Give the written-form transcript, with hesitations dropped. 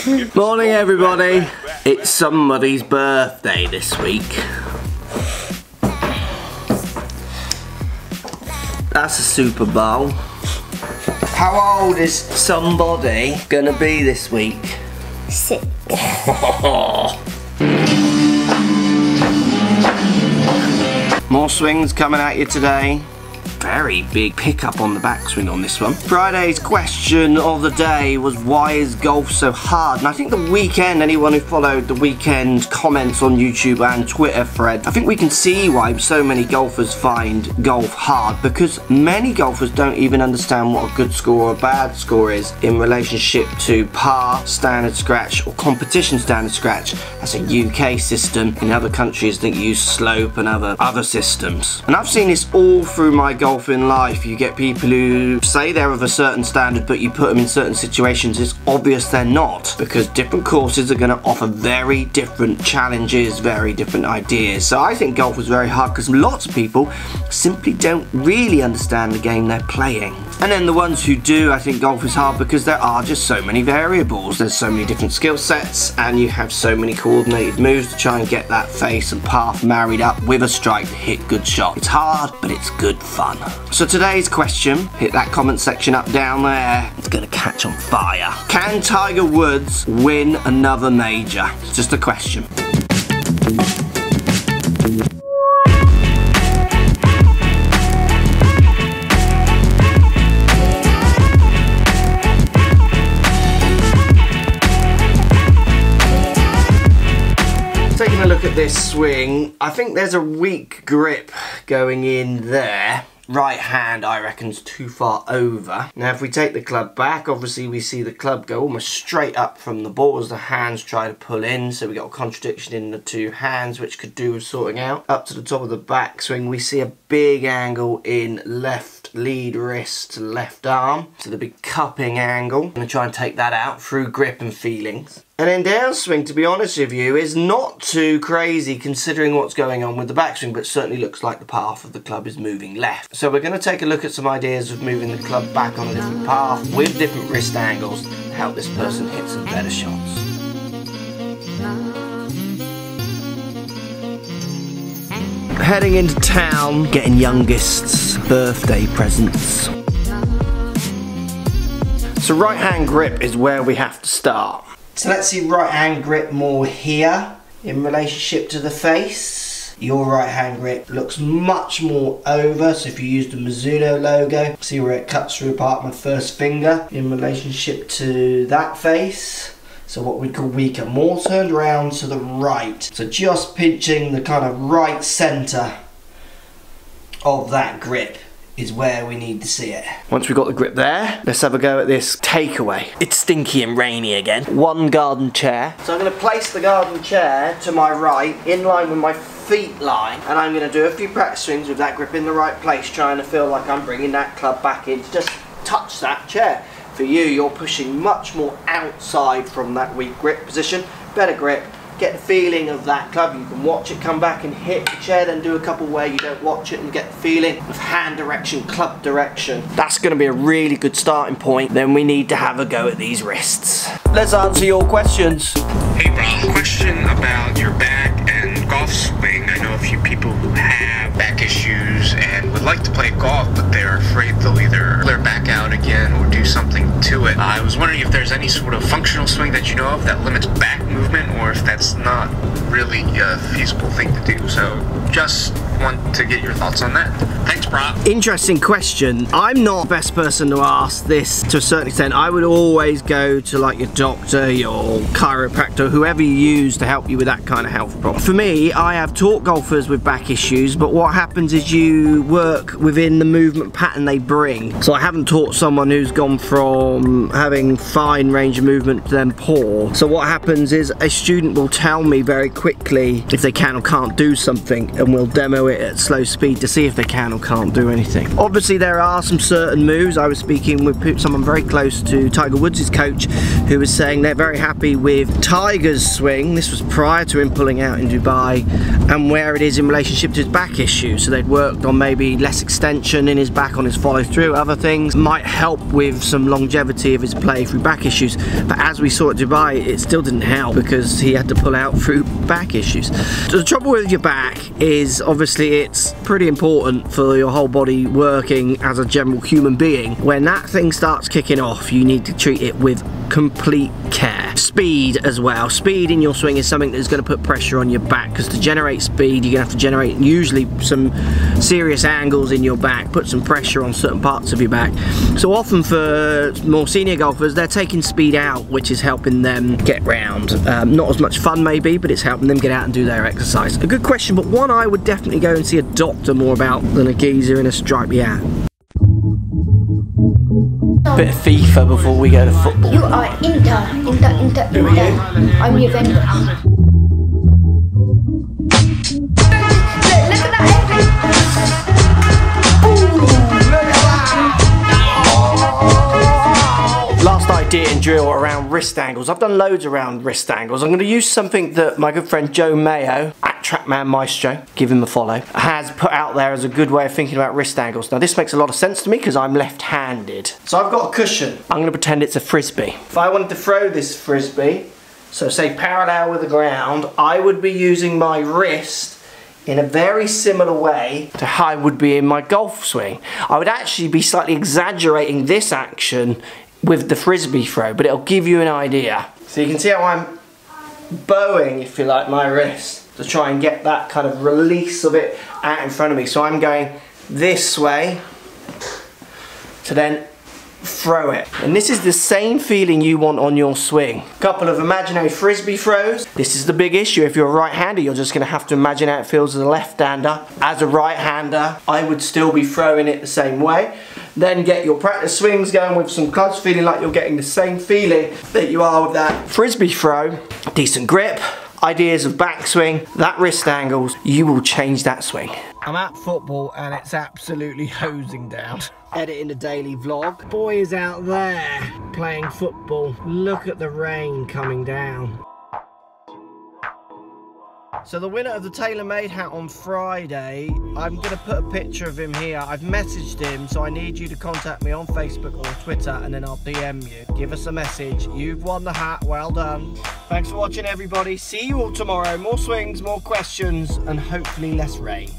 Morning everybody. It's somebody's birthday this week. That's a Super Bowl. How old is somebody gonna be this week? 6. More swings coming at you today. Very big pickup on the backswing on this one. Friday's question of the day was, why is golf so hard? And I think the weekend, anyone who followed the weekend comments on YouTube and Twitter thread, I think we can see why so many golfers find golf hard, because many golfers don't even understand what a good score or a bad score is in relationship to par, standard scratch or competition standard scratch. That's a UK system. In other countries that use slope and other systems. And I've seen this all through my golf in life. You get people who say they're of a certain standard, but you put them in certain situations, it's obvious they're not, because different courses are going to offer very different challenges, very different ideas. So I think golf is very hard because lots of people simply don't really understand the game they're playing. And then the ones who do, I think golf is hard because there are just so many variables. There's so many different skill sets and you have so many coordinated moves to try and get that face and path married up with a strike to hit good shot. It's hard, but it's good fun. So today's question, hit that comment section up down there. It's gonna catch on fire. Can Tiger Woods win another major? It's just a question. Taking a look at this swing, I think there's a weak grip going in there. Right hand, I reckon's too far over. Now if we take the club back, obviously we see the club go almost straight up from the ball as the hands try to pull in, so we got a contradiction in the two hands which could do with sorting out. Up to the top of the backswing we see a big angle in left lead wrist to left arm, so the big cupping angle. I'm going to try and take that out through grip and feelings. And then downswing, to be honest with you, is not too crazy considering what's going on with the backswing, but certainly looks like the path of the club is moving left. So we're going to take a look at some ideas of moving the club back on a different path with different wrist angles to help this person hit some better shots. Heading into town, getting youngest's birthday presents. So right hand grip is where we have to start. So let's see right hand grip more here in relationship to the face. Your right hand grip looks much more over, so if you use the Mizuno logo, see where it cuts through part of my first finger in relationship to that face. So what we call weaker, more turned around to the right. So just pinching the kind of right centre of that grip is where we need to see it. Once we've got the grip there, let's have a go at this takeaway. It's stinky and rainy again. One garden chair. So I'm going to place the garden chair to my right, in line with my feet line, and I'm going to do a few practice swings with that grip in the right place, trying to feel like I'm bringing that club back in to just touch that chair. For you, you're pushing much more outside from that weak grip position. Better grip. Get the feeling of that club. You can watch it come back and hit the chair, then do a couple where you don't watch it and get the feeling of hand direction, club direction. That's going to be a really good starting point. Then we need to have a go at these wrists. Let's answer your questions. Hey Rob, question about your back and golf swing. I know a few people who have back issues and would like to play golf, but they're afraid they'll either pull their back out again or do something to it. I was wondering if there's any sort of functional swing that you know of that limits back movement, or if that's not really a feasible thing to do. So just want to get your thoughts on that. Thanks, Rob. Interesting question. I'm not the best person to ask this to a certain extent. I would always go to like your doctor, your chiropractor, whoever you use to help you with that kind of health problem. For me, I have taught golfers with back issues, but what happens is you work within the movement pattern they bring. So I haven't taught someone who's gone from having fine range of movement to then poor. So what happens is a student will tell me very quickly if they can or can't do something, and we'll demo it at slow speed to see if they can or can't do anything. Obviously there are some certain moves. I was speaking with someone very close to Tiger Woods' coach, who was saying they're very happy with Tiger's swing. This was prior to him pulling out in Dubai, and where it is in relationship to his back issues. So they'd worked on maybe less extension in his back, on his follow through, other things might help with some longevity of his play through back issues. But as we saw at Dubai, it still didn't help because he had to pull out through back issues. So the trouble with your back is obviously it's pretty important for your whole body working as a general human being. When that thing starts kicking off, you need to treat it with complete care. Speed as well. Speed in your swing is something that's going to put pressure on your back, because to generate speed you're going to have to generate usually some serious angles in your back, put some pressure on certain parts of your back. So often for more senior golfers, they're taking speed out, which is helping them get round. Not as much fun maybe, but it's helping them get out and do their exercise. A good question, but one I would definitely go and see a doctor more about than a geezer in a stripy hat. Bit of FIFA before we go to football. You are Inter. I'm Juventus. Look at that. Last idea and drill around wrist angles. I've done loads around wrist angles. I'm going to use something that my good friend Joe Mayo at Trackman Maestro, give him a follow, has put out there as a good way of thinking about wrist angles. Now this makes a lot of sense to me because I'm left-handed. So I've got a cushion. I'm going to pretend it's a frisbee. If I wanted to throw this frisbee, so say parallel with the ground, I would be using my wrist in a very similar way to how I would be in my golf swing. I would actually be slightly exaggerating this action with the frisbee throw, but it'll give you an idea. So you can see how I'm bowing, if you like, my wrist to try and get that kind of release of it out in front of me. So I'm going this way to then throw it. And this is the same feeling you want on your swing. Couple of imaginary frisbee throws. This is the big issue. If you're a right-hander, you're just going to have to imagine how it feels as a left-hander. As a right-hander, I would still be throwing it the same way. Then get your practice swings going with some clubs, feeling like you're getting the same feeling that you are with that frisbee throw. Decent grip, ideas of backswing, that wrist angles, you will change that swing. I'm at football and it's absolutely hosing down. Editing the daily vlog. Boy is out there playing football. Look at the rain coming down. So the winner of the tailor-made hat on Friday, I'm going to put a picture of him here. I've messaged him, so I need you to contact me on Facebook or Twitter and then I'll DM you. Give us a message. You've won the hat. Well done. Thanks for watching, everybody. See you all tomorrow. More swings, more questions, and hopefully less rain.